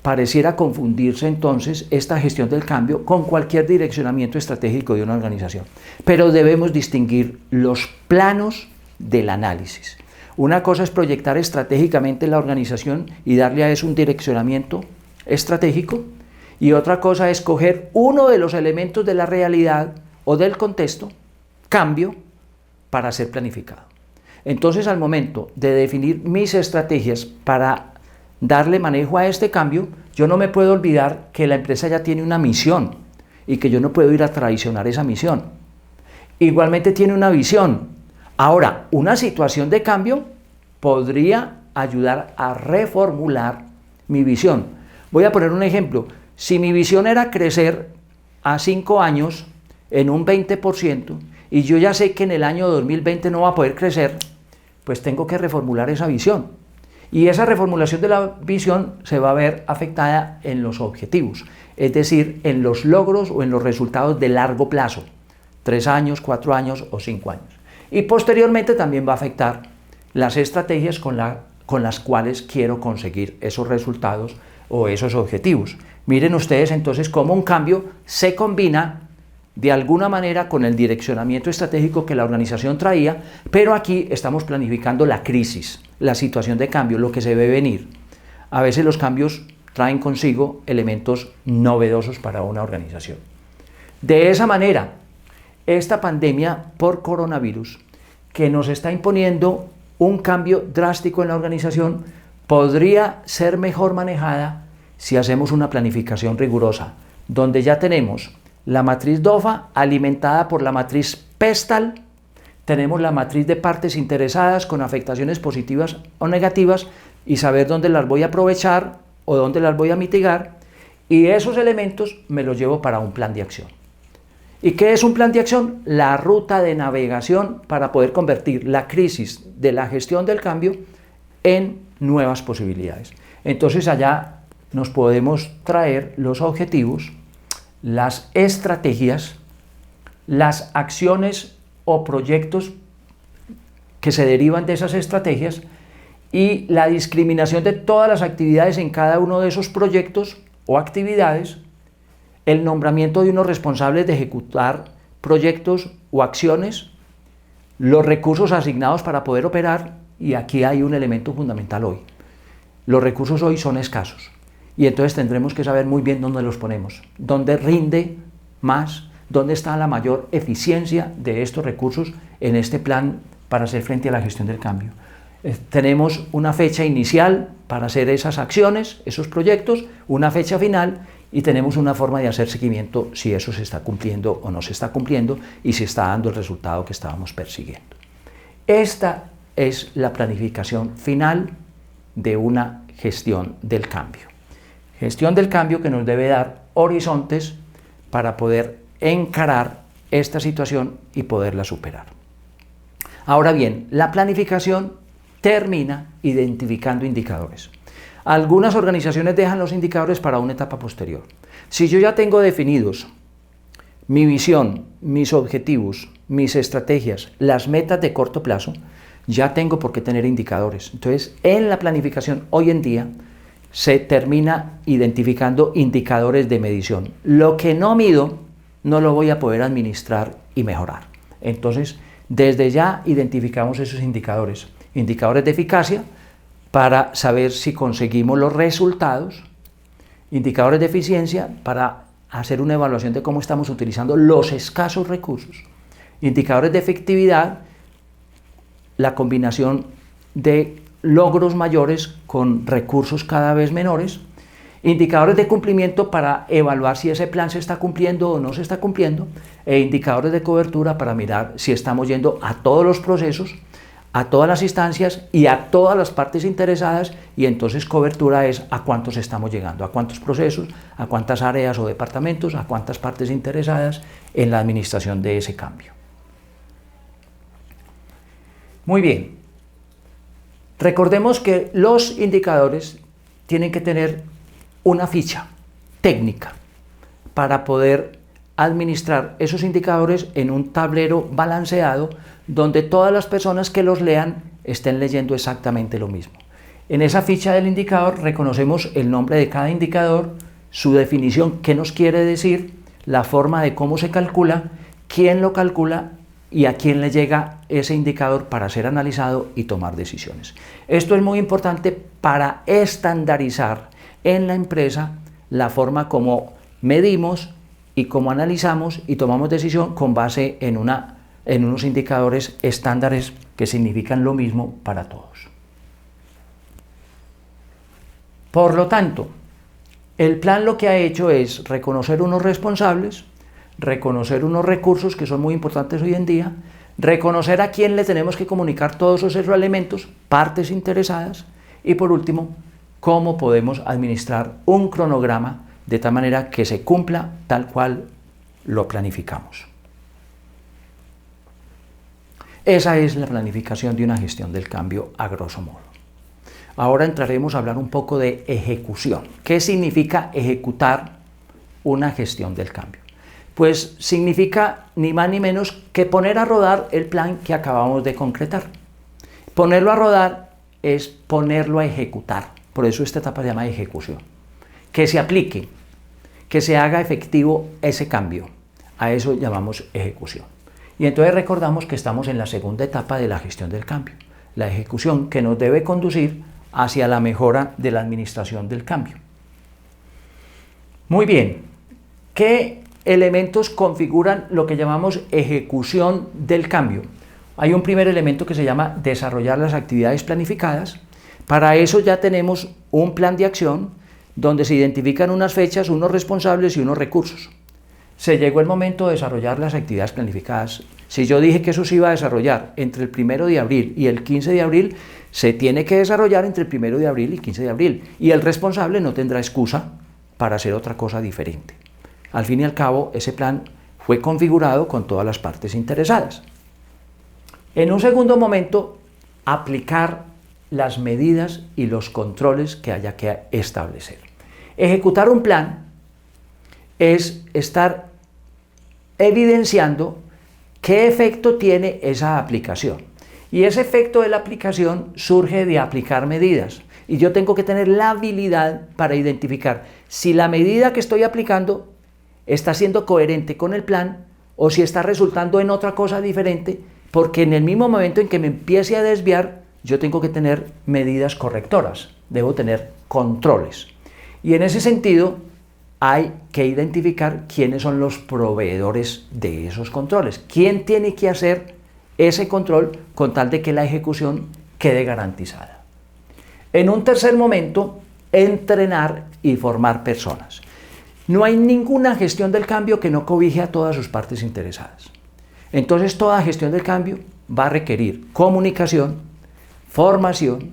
pareciera confundirse entonces esta gestión del cambio con cualquier direccionamiento estratégico de una organización, pero debemos distinguir los planos del análisis. Una cosa es proyectar estratégicamente la organización y darle a eso un direccionamiento estratégico, y otra cosa es coger uno de los elementos de la realidad o del contexto, cambio, para ser planificado. Entonces, al momento de definir mis estrategias para darle manejo a este cambio, yo no me puedo olvidar que la empresa ya tiene una misión y que yo no puedo ir a traicionar esa misión. Igualmente tiene una visión. Ahora, una situación de cambio podría ayudar a reformular mi visión. Voy a poner un ejemplo. Si mi visión era crecer a 5 años en un 20%, y yo ya sé que en el año 2020 no va a poder crecer, pues tengo que reformular esa visión. Y esa reformulación de la visión se va a ver afectada en los objetivos, es decir, en los logros o en los resultados de largo plazo, 3 años, 4 años o 5 años. Y posteriormente también va a afectar las estrategias con las cuales quiero conseguir esos resultados o esos objetivos. Miren ustedes entonces cómo un cambio se combina de alguna manera con el direccionamiento estratégico que la organización traía, pero aquí estamos planificando la crisis, la situación de cambio, lo que se ve venir. A veces los cambios traen consigo elementos novedosos para una organización. De esa manera, esta pandemia por coronavirus, que nos está imponiendo un cambio drástico en la organización, podría ser mejor manejada si hacemos una planificación rigurosa, donde ya tenemos la matriz DOFA alimentada por la matriz PESTAL, tenemos la matriz de partes interesadas con afectaciones positivas o negativas y saber dónde las voy a aprovechar o dónde las voy a mitigar, y esos elementos me los llevo para un plan de acción. ¿Y qué es un plan de acción? La ruta de navegación para poder convertir la crisis de la gestión del cambio en nuevas posibilidades. Entonces allá nos podemos traer los objetivos, las estrategias, las acciones o proyectos que se derivan de esas estrategias y la discriminación de todas las actividades en cada uno de esos proyectos o actividades, el nombramiento de unos responsables de ejecutar proyectos o acciones, los recursos asignados para poder operar, y aquí hay un elemento fundamental hoy. Los recursos hoy son escasos. Y entonces tendremos que saber muy bien dónde los ponemos, dónde rinde más, dónde está la mayor eficiencia de estos recursos en este plan para hacer frente a la gestión del cambio. Tenemos una fecha inicial para hacer esas acciones, esos proyectos, una fecha final y tenemos una forma de hacer seguimiento si eso se está cumpliendo o no se está cumpliendo y si está dando el resultado que estábamos persiguiendo. Esta es la planificación final de una gestión del cambio. Gestión del cambio que nos debe dar horizontes para poder encarar esta situación y poderla superar. Ahora bien, la planificación termina identificando indicadores. Algunas organizaciones dejan los indicadores para una etapa posterior. Si yo ya tengo definidos mi visión, mis objetivos, mis estrategias, las metas de corto plazo, ya tengo por qué tener indicadores. Entonces, en la planificación hoy en día se termina identificando indicadores de medición. Lo que no mido, no lo voy a poder administrar y mejorar. Entonces, desde ya identificamos esos indicadores. Indicadores de eficacia para saber si conseguimos los resultados. Indicadores de eficiencia para hacer una evaluación de cómo estamos utilizando los escasos recursos. Indicadores de efectividad, la combinación de logros mayores con recursos cada vez menores. Indicadores de cumplimiento para evaluar si ese plan se está cumpliendo o no se está cumpliendo. E indicadores de cobertura para mirar si estamos yendo a todos los procesos, a todas las instancias y a todas las partes interesadas, y entonces cobertura es a cuántos estamos llegando, a cuántos procesos, a cuántas áreas o departamentos, a cuántas partes interesadas en la administración de ese cambio. Muy bien, recordemos que los indicadores tienen que tener una ficha técnica para poder administrar esos indicadores en un tablero balanceado donde todas las personas que los lean estén leyendo exactamente lo mismo. En esa ficha del indicador reconocemos el nombre de cada indicador, su definición, qué nos quiere decir, la forma de cómo se calcula, quién lo calcula y a quién le llega ese indicador para ser analizado y tomar decisiones. Esto es muy importante para estandarizar en la empresa la forma como medimos y cómo analizamos y tomamos decisión con base en unos indicadores estándares que significan lo mismo para todos. Por lo tanto, el plan lo que ha hecho es reconocer unos responsables, reconocer unos recursos que son muy importantes hoy en día, reconocer a quién le tenemos que comunicar todos esos elementos, partes interesadas, y por último, cómo podemos administrar un cronograma de tal manera que se cumpla tal cual lo planificamos. Esa es la planificación de una gestión del cambio a grosso modo. Ahora entraremos a hablar un poco de ejecución. ¿Qué significa ejecutar una gestión del cambio? Pues significa ni más ni menos que poner a rodar el plan que acabamos de concretar. Ponerlo a rodar es ponerlo a ejecutar. Por eso esta etapa se llama ejecución. Que se aplique, que se haga efectivo ese cambio. A eso llamamos ejecución. Y entonces recordamos que estamos en la segunda etapa de la gestión del cambio, la ejecución, que nos debe conducir hacia la mejora de la administración del cambio. Muy bien, ¿qué elementos configuran lo que llamamos ejecución del cambio? Hay un primer elemento que se llama desarrollar las actividades planificadas. Para eso ya tenemos un plan de acción donde se identifican unas fechas, unos responsables y unos recursos. Se llegó el momento de desarrollar las actividades planificadas. Si yo dije que eso se iba a desarrollar entre el 1 de abril y el 15 de abril, se tiene que desarrollar entre el 1 de abril y el 15 de abril. Y el responsable no tendrá excusa para hacer otra cosa diferente. Al fin y al cabo, ese plan fue configurado con todas las partes interesadas. En un segundo momento, aplicar las medidas y los controles que haya que establecer. Ejecutar un plan es estar evidenciando qué efecto tiene esa aplicación. Y ese efecto de la aplicación surge de aplicar medidas. Y yo tengo que tener la habilidad para identificar si la medida que estoy aplicando está siendo coherente con el plan o si está resultando en otra cosa diferente, porque en el mismo momento en que me empiece a desviar, yo tengo que tener medidas correctoras, debo tener controles. Y en ese sentido, hay que identificar quiénes son los proveedores de esos controles. ¿Quién tiene que hacer ese control con tal de que la ejecución quede garantizada. En un tercer momento, entrenar y formar personas. No hay ninguna gestión del cambio que no cobije a todas sus partes interesadas. Entonces, toda gestión del cambio va a requerir comunicación, formación,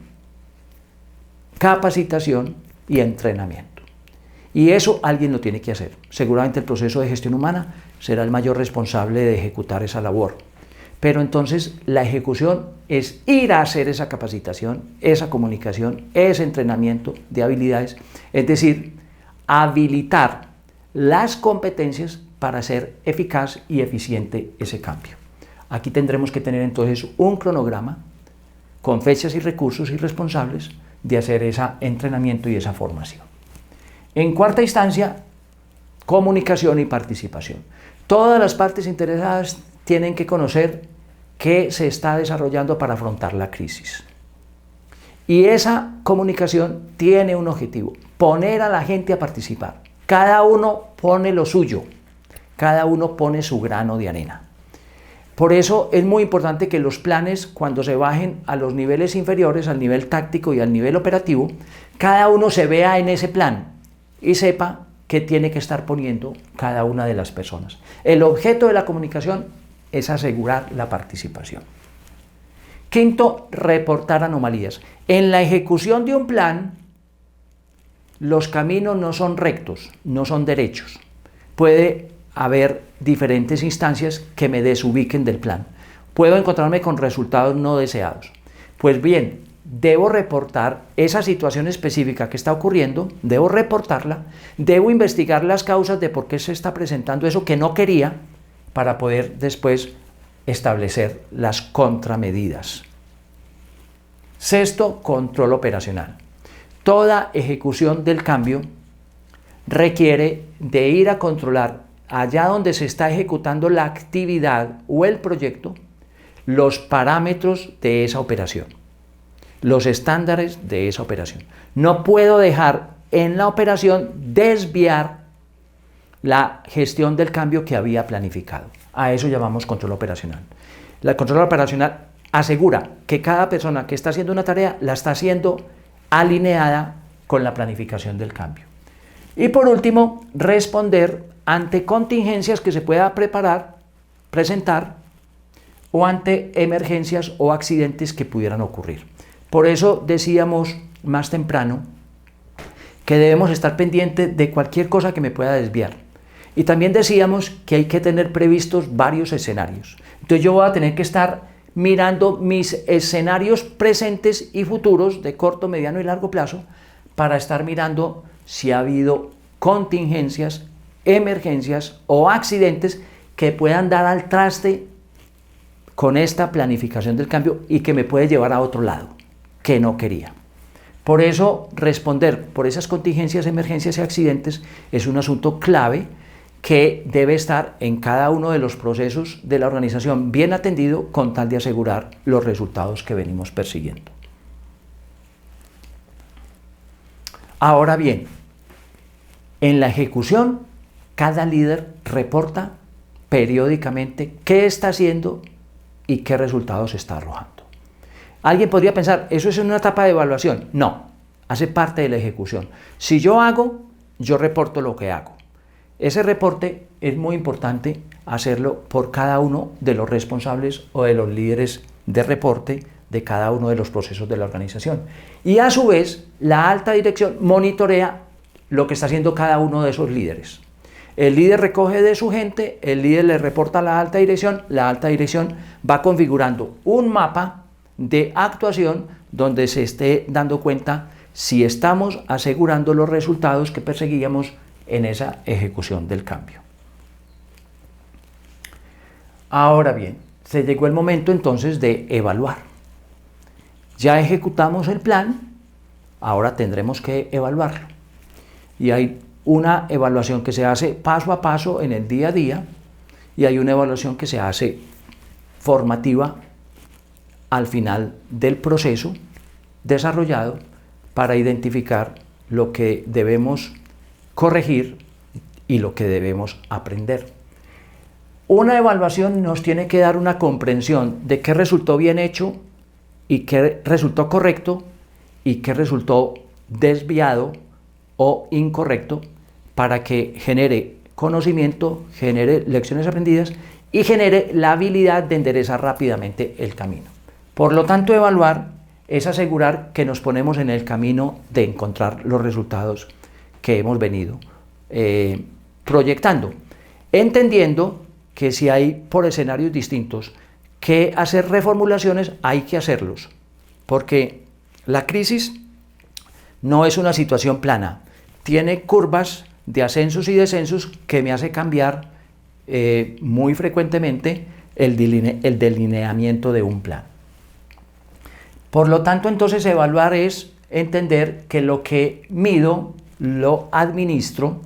capacitación y entrenamiento. Y eso alguien lo tiene que hacer. Seguramente el proceso de gestión humana será el mayor responsable de ejecutar esa labor. Pero entonces la ejecución es ir a hacer esa capacitación, esa comunicación, ese entrenamiento de habilidades, es decir, habilitar las competencias para hacer eficaz y eficiente ese cambio. Aquí tendremos que tener entonces un cronograma con fechas y recursos y responsables de hacer ese entrenamiento y esa formación. En cuarta instancia, comunicación y participación. Todas las partes interesadas tienen que conocer qué se está desarrollando para afrontar la crisis. Y esa comunicación tiene un objetivo: poner a la gente a participar. Cada uno pone lo suyo, cada uno pone su grano de arena. Por eso es muy importante que los planes, cuando se bajen a los niveles inferiores, al nivel táctico y al nivel operativo, cada uno se vea en ese plan y sepa qué tiene que estar poniendo cada una de las personas. El objeto de la comunicación es asegurar la participación. Quinto, reportar anomalías. En la ejecución de un plan, los caminos no son rectos, no son derechos. Puede haber diferentes instancias que me desubiquen del plan. Puedo encontrarme con resultados no deseados. Pues bien, debo reportar esa situación específica que está ocurriendo, debo reportarla, debo investigar las causas de por qué se está presentando eso que no quería, para poder después establecer las contramedidas. Sexto, control operacional. Toda ejecución del cambio requiere de ir a controlar allá donde se está ejecutando la actividad o el proyecto, los parámetros de esa operación, los estándares de esa operación. No puedo dejar en la operación desviar la gestión del cambio que había planificado. A eso llamamos control operacional. El control operacional asegura que cada persona que está haciendo una tarea la está haciendo alineada con la planificación del cambio. Y por último, responder ante contingencias que se pueda presentar, o ante emergencias o accidentes que pudieran ocurrir. Por eso decíamos más temprano que debemos estar pendientes de cualquier cosa que me pueda desviar. Y también decíamos que hay que tener previstos varios escenarios. Entonces yo voy a tener que estar mirando mis escenarios presentes y futuros de corto, mediano y largo plazo para estar mirando si ha habido contingencias, emergencias o accidentes que puedan dar al traste con esta planificación del cambio y que me puede llevar a otro lado que no quería. Por eso responder por esas contingencias, emergencias y accidentes es un asunto clave que debe estar en cada uno de los procesos de la organización bien atendido con tal de asegurar los resultados que venimos persiguiendo. Ahora bien, en la ejecución, cada líder reporta periódicamente qué está haciendo y qué resultados está arrojando. Alguien podría pensar, ¿eso es una etapa de evaluación? No, hace parte de la ejecución. Si yo hago, yo reporto lo que hago. Ese reporte es muy importante hacerlo por cada uno de los responsables o de los líderes de reporte de cada uno de los procesos de la organización. Y a su vez, la alta dirección monitorea lo que está haciendo cada uno de esos líderes. El líder recoge de su gente, el líder le reporta a la alta dirección va configurando un mapa de actuación donde se esté dando cuenta si estamos asegurando los resultados que perseguíamos en esa ejecución del cambio. Ahora bien, se llegó el momento entonces de evaluar. Ya ejecutamos el plan, ahora tendremos que evaluarlo. Y hay una evaluación que se hace paso a paso en el día a día y hay una evaluación que se hace formativa al final del proceso desarrollado para identificar lo que debemos corregir y lo que debemos aprender. Una evaluación nos tiene que dar una comprensión de qué resultó bien hecho y qué resultó correcto y qué resultó desviado o incorrecto para que genere conocimiento, genere lecciones aprendidas y genere la habilidad de enderezar rápidamente el camino. Por lo tanto, evaluar es asegurar que nos ponemos en el camino de encontrar los resultados que hemos venido proyectando, entendiendo que si hay por escenarios distintos que hacer reformulaciones, hay que hacerlos, porque la crisis no es una situación plana, tiene curvas de ascensos y descensos que me hace cambiar muy frecuentemente el delineamiento de un plan. Por lo tanto, entonces, evaluar es entender que lo que mido lo administro,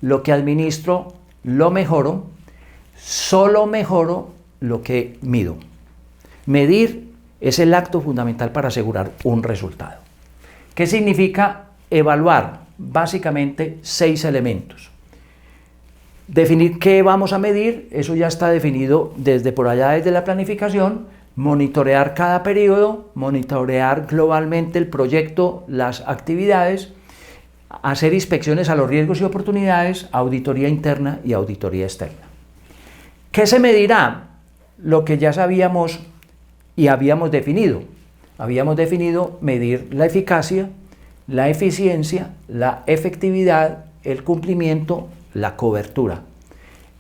lo que administro lo mejoro, solo mejoro lo que mido. Medir es el acto fundamental para asegurar un resultado. ¿Qué significa evaluar? Básicamente 6 elementos. Definir qué vamos a medir, eso ya está definido desde por allá, desde la planificación. Monitorear cada periodo, monitorear globalmente el proyecto, las actividades, hacer inspecciones a los riesgos y oportunidades, auditoría interna y auditoría externa. ¿Qué se medirá? Lo que ya sabíamos y habíamos definido. Habíamos definido medir la eficacia, la eficiencia, la efectividad, el cumplimiento, la cobertura.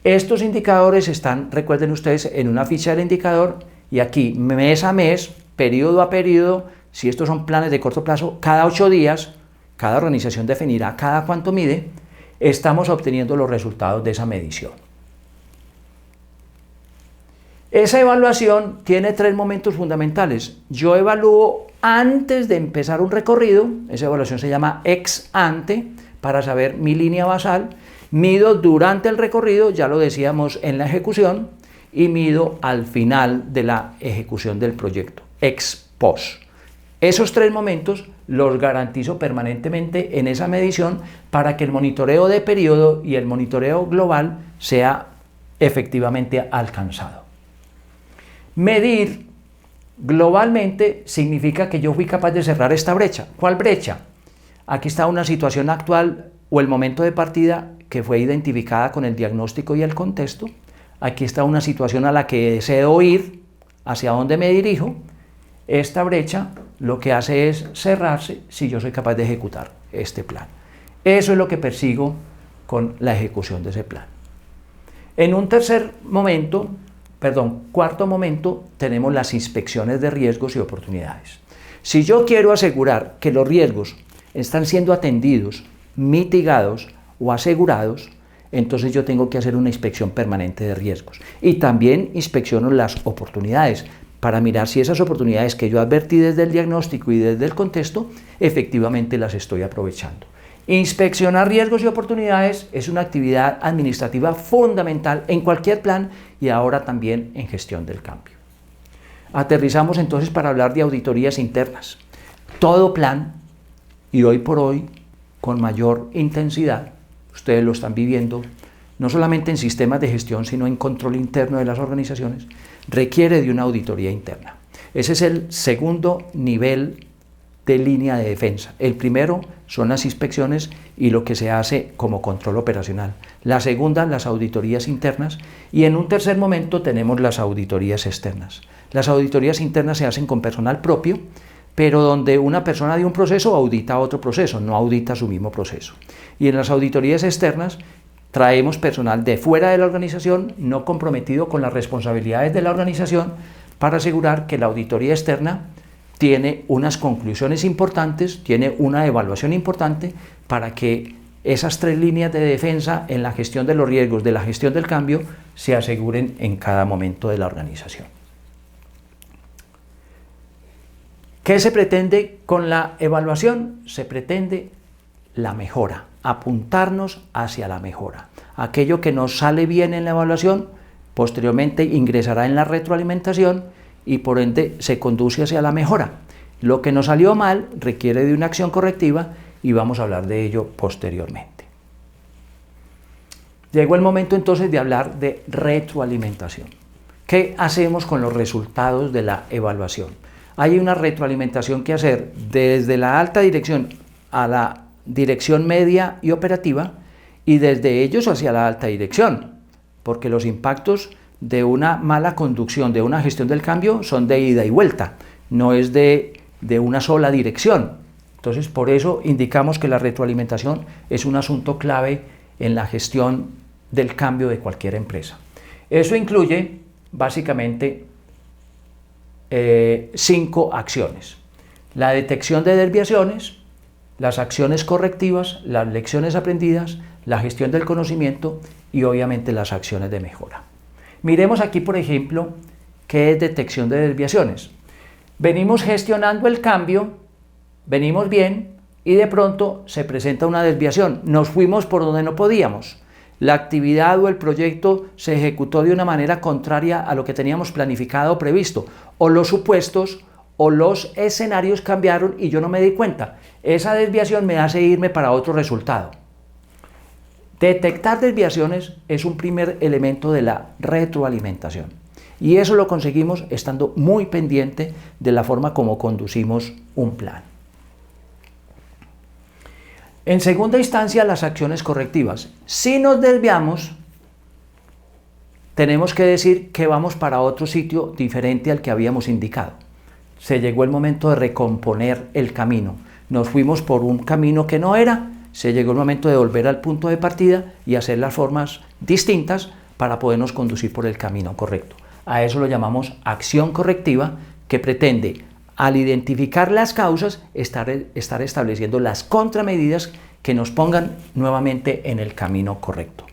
Estos indicadores están, recuerden ustedes, en una ficha del indicador y aquí mes a mes, periodo a periodo, si estos son planes de corto plazo, cada 8 días, cada organización definirá cada cuánto mide, estamos obteniendo los resultados de esa medición. Esa evaluación tiene 3 momentos fundamentales. Yo evalúo antes de empezar un recorrido, esa evaluación se llama ex ante, para saber mi línea basal, mido durante el recorrido, ya lo decíamos en la ejecución, y mido al final de la ejecución del proyecto, ex post. Esos 3 momentos los garantizo permanentemente en esa medición para que el monitoreo de periodo y el monitoreo global sea efectivamente alcanzado. Medir globalmente significa que yo fui capaz de cerrar esta brecha. ¿Cuál brecha? Aquí está una situación actual o el momento de partida que fue identificada con el diagnóstico y el contexto. Aquí está una situación a la que deseo ir, hacia dónde me dirijo. Esta brecha lo que hace es cerrarse si yo soy capaz de ejecutar este plan. Eso es lo que persigo con la ejecución de ese plan. En un cuarto momento, tenemos las inspecciones de riesgos y oportunidades. Si yo quiero asegurar que los riesgos están siendo atendidos, mitigados o asegurados, entonces yo tengo que hacer una inspección permanente de riesgos. Y también inspecciono las oportunidades para mirar si esas oportunidades que yo advertí desde el diagnóstico y desde el contexto, efectivamente las estoy aprovechando. Inspeccionar riesgos y oportunidades es una actividad administrativa fundamental en cualquier plan y ahora también en gestión del cambio. Aterrizamos entonces para hablar de auditorías internas. Todo plan, y hoy por hoy con mayor intensidad, ustedes lo están viviendo, no solamente en sistemas de gestión, sino en control interno de las organizaciones, requiere de una auditoría interna. Ese es el segundo nivel de línea de defensa. El primero son las inspecciones y lo que se hace como control operacional. La segunda, las auditorías internas. Y en un tercer momento tenemos las auditorías externas. Las auditorías internas se hacen con personal propio, pero donde una persona de un proceso audita otro proceso, no audita su mismo proceso. Y en las auditorías externas traemos personal de fuera de la organización, no comprometido con las responsabilidades de la organización, para asegurar que la auditoría externa tiene unas conclusiones importantes, tiene una evaluación importante para que esas 3 líneas de defensa en la gestión de los riesgos, de la gestión del cambio, se aseguren en cada momento de la organización. ¿Qué se pretende con la evaluación? Se pretende la mejora, apuntarnos hacia la mejora. Aquello que nos sale bien en la evaluación, posteriormente ingresará en la retroalimentación y por ende se conduce hacia la mejora. Lo que nos salió mal requiere de una acción correctiva y vamos a hablar de ello posteriormente. Llegó el momento entonces de hablar de retroalimentación. ¿Qué hacemos con los resultados de la evaluación? hay una retroalimentación que hacer desde la alta dirección a la dirección media y operativa y desde ellos hacia la alta dirección, porque los impactos de una mala conducción, de una gestión del cambio, son de ida y vuelta, no es de una sola dirección. Entonces, por eso indicamos que la retroalimentación es un asunto clave en la gestión del cambio de cualquier empresa. Eso incluye básicamente 5 acciones: la detección de desviaciones, las acciones correctivas, las lecciones aprendidas, la gestión del conocimiento y obviamente las acciones de mejora. Miremos aquí, por ejemplo, qué es detección de desviaciones. Venimos gestionando el cambio, venimos bien y de pronto se presenta una desviación. Nos fuimos por donde no podíamos. La actividad o el proyecto se ejecutó de una manera contraria a lo que teníamos planificado o previsto, o los supuestos o los escenarios cambiaron y yo no me di cuenta. Esa desviación me hace irme para otro resultado. Detectar desviaciones es un primer elemento de la retroalimentación y eso lo conseguimos estando muy pendiente de la forma como conducimos un plan. En segunda instancia, las acciones correctivas. Si nos desviamos, tenemos que decir que vamos para otro sitio diferente al que habíamos indicado. Se llegó el momento de recomponer el camino. Nos fuimos por un camino que no era, se llegó el momento de volver al punto de partida y hacer las formas distintas para podernos conducir por el camino correcto. A eso lo llamamos acción correctiva, que pretende, al identificar las causas, estar estableciendo las contramedidas que nos pongan nuevamente en el camino correcto.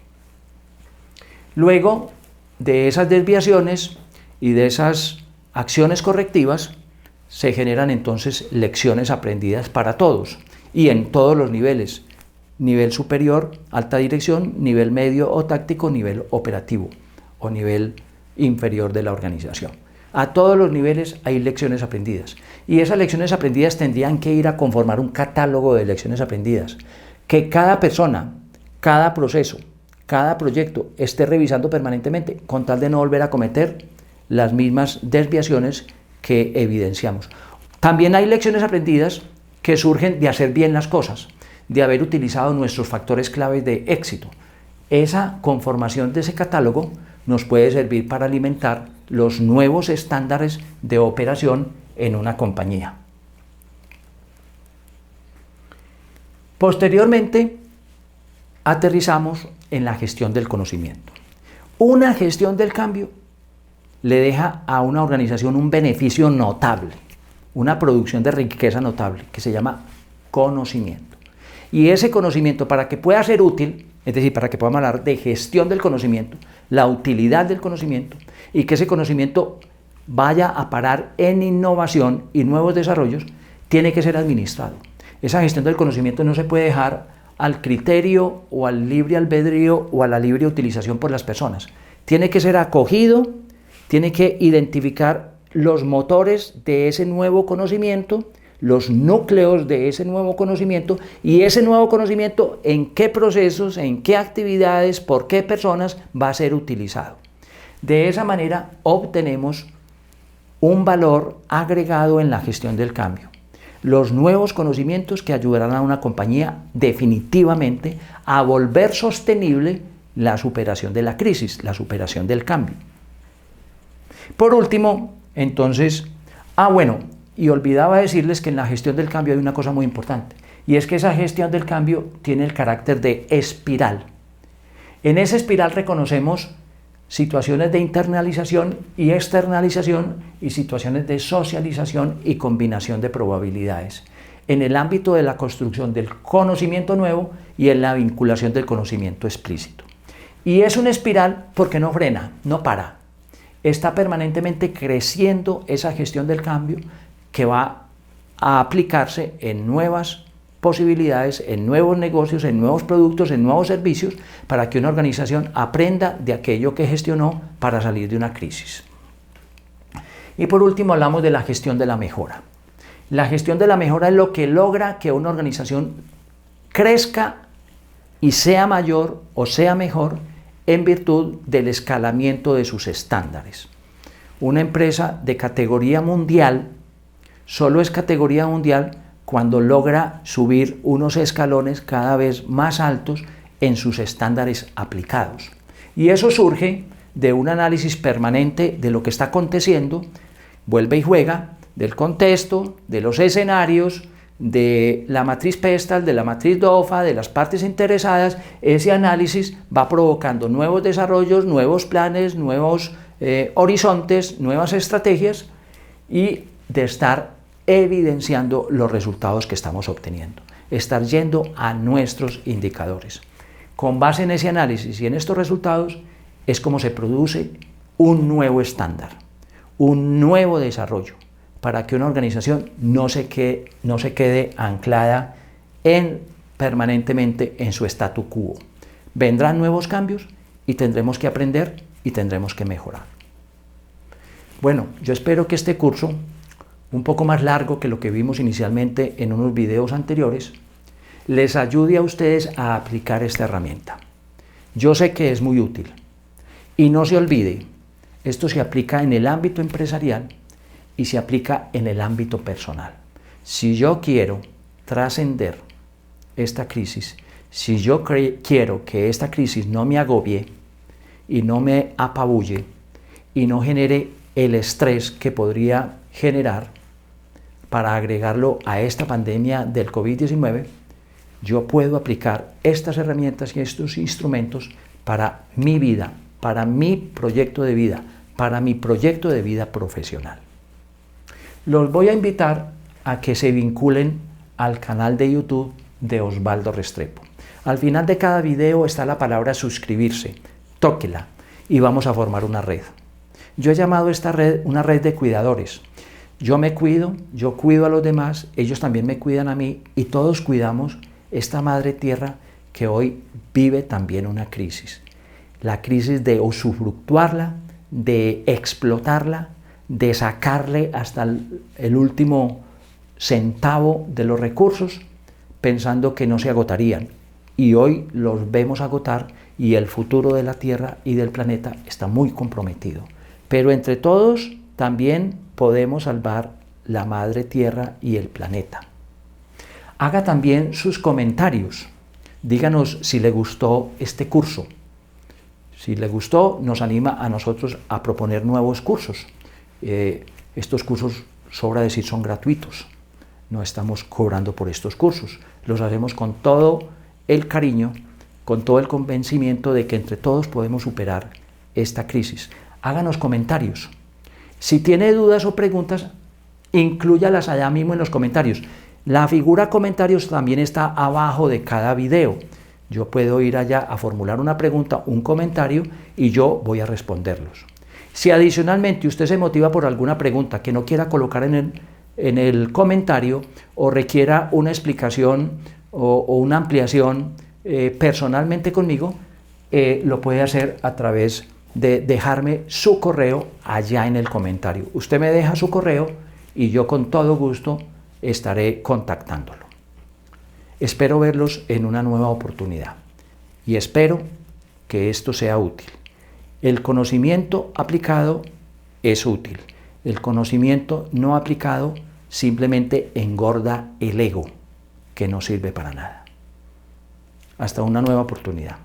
Luego de esas desviaciones y de esas acciones correctivas, se generan entonces lecciones aprendidas para todos y en todos los niveles: nivel superior, alta dirección, nivel medio o táctico, nivel operativo o nivel inferior de la organización. A todos los niveles hay lecciones aprendidas y esas lecciones aprendidas tendrían que ir a conformar un catálogo de lecciones aprendidas que cada persona, cada proceso, cada proyecto esté revisando permanentemente con tal de no volver a cometer las mismas desviaciones que evidenciamos. También hay lecciones aprendidas que surgen de hacer bien las cosas, de haber utilizado nuestros factores claves de éxito. Esa conformación de ese catálogo nos puede servir para alimentar los nuevos estándares de operación en una compañía. Posteriormente, aterrizamos en la gestión del conocimiento. Una gestión del cambio le deja a una organización un beneficio notable, una producción de riqueza notable que se llama conocimiento. Y ese conocimiento, para que pueda ser útil, es decir, para que podamos hablar de gestión del conocimiento, la utilidad del conocimiento y que ese conocimiento vaya a parar en innovación y nuevos desarrollos, tiene que ser administrado. Esa gestión del conocimiento no se puede dejar al criterio o al libre albedrío o a la libre utilización por las personas. Tiene que ser acogido, tiene que identificar los motores de ese nuevo conocimiento, los núcleos de ese nuevo conocimiento y ese nuevo conocimiento en qué procesos, en qué actividades, por qué personas va a ser utilizado. De esa manera obtenemos un valor agregado en la gestión del cambio. Los nuevos conocimientos que ayudarán a una compañía definitivamente a volver sostenible la superación de la crisis, la superación del cambio. Por último, entonces, y olvidaba decirles que en la gestión del cambio hay una cosa muy importante, y es que esa gestión del cambio tiene el carácter de espiral. En esa espiral reconocemos situaciones de internalización y externalización y situaciones de socialización y combinación de probabilidades en el ámbito de la construcción del conocimiento nuevo y en la vinculación del conocimiento explícito. Y es una espiral porque no frena, no para. Está permanentemente creciendo esa gestión del cambio que va a aplicarse en nuevas posibilidades, en nuevos negocios, en nuevos productos, en nuevos servicios, para que una organización aprenda de aquello que gestionó para salir de una crisis. Y por último hablamos de la gestión de la mejora. La gestión de la mejora es lo que logra que una organización crezca y sea mayor o sea mejor en virtud del escalamiento de sus estándares. Una empresa de categoría mundial solo es categoría mundial cuando logra subir unos escalones cada vez más altos en sus estándares aplicados. Y eso surge de un análisis permanente de lo que está aconteciendo, vuelve y juega, del contexto, de los escenarios, de la matriz Pestal, de la matriz DOFA, de las partes interesadas. Ese análisis va provocando nuevos desarrollos, nuevos planes, nuevos horizontes, nuevas estrategias, y de estar evidenciando los resultados que estamos obteniendo, estar yendo a nuestros indicadores. Con base en ese análisis y en estos resultados es como se produce un nuevo estándar, un nuevo desarrollo, para que una organización no se quede anclada permanentemente en su statu quo. Vendrán nuevos cambios y tendremos que aprender y tendremos que mejorar. Bueno, yo espero que este curso, un poco más largo que lo que vimos inicialmente en unos videos anteriores, les ayude a ustedes a aplicar esta herramienta. Yo sé que es muy útil. Y no se olvide, esto se aplica en el ámbito empresarial y se aplica en el ámbito personal. Si yo quiero trascender esta crisis, si yo quiero que esta crisis no me agobie y no me apabulle y no genere el estrés que podría generar para agregarlo a esta pandemia del COVID-19, yo puedo aplicar estas herramientas y estos instrumentos para mi vida, para mi proyecto de vida, para mi proyecto de vida profesional. Los voy a invitar a que se vinculen al canal de YouTube de Osvaldo Restrepo. Al final de cada video está la palabra suscribirse, tóquela y vamos a formar una red. Yo he llamado a esta red una red de cuidadores. Yo me cuido, yo cuido a los demás, ellos también me cuidan a mí y todos cuidamos esta madre tierra que hoy vive también una crisis. La crisis de usufructuarla, de explotarla, de sacarle hasta el último centavo de los recursos, pensando que no se agotarían. Y hoy los vemos agotar y el futuro de la Tierra y del planeta está muy comprometido. Pero entre todos también podemos salvar la madre Tierra y el planeta. Haga también sus comentarios. Díganos si le gustó este curso. Si le gustó, nos anima a nosotros a proponer nuevos cursos. Estos cursos, sobra decir, son gratuitos. No estamos cobrando por estos cursos. Los hacemos con todo el cariño, con todo el convencimiento de que entre todos podemos superar esta crisis. Háganos comentarios. Si tiene dudas o preguntas, inclúyalas allá mismo en los comentarios. La figura comentarios también está abajo de cada video. Yo puedo ir allá a formular una pregunta, un comentario, y yo voy a responderlos. Si adicionalmente usted se motiva por alguna pregunta que no quiera colocar en el comentario o requiera una explicación o una ampliación personalmente conmigo, lo puede hacer a través de dejarme su correo allá en el comentario. Usted me deja su correo y yo con todo gusto estaré contactándolo. Espero verlos en una nueva oportunidad y espero que esto sea útil. El conocimiento aplicado es útil. El conocimiento no aplicado simplemente engorda el ego, que no sirve para nada. Hasta una nueva oportunidad.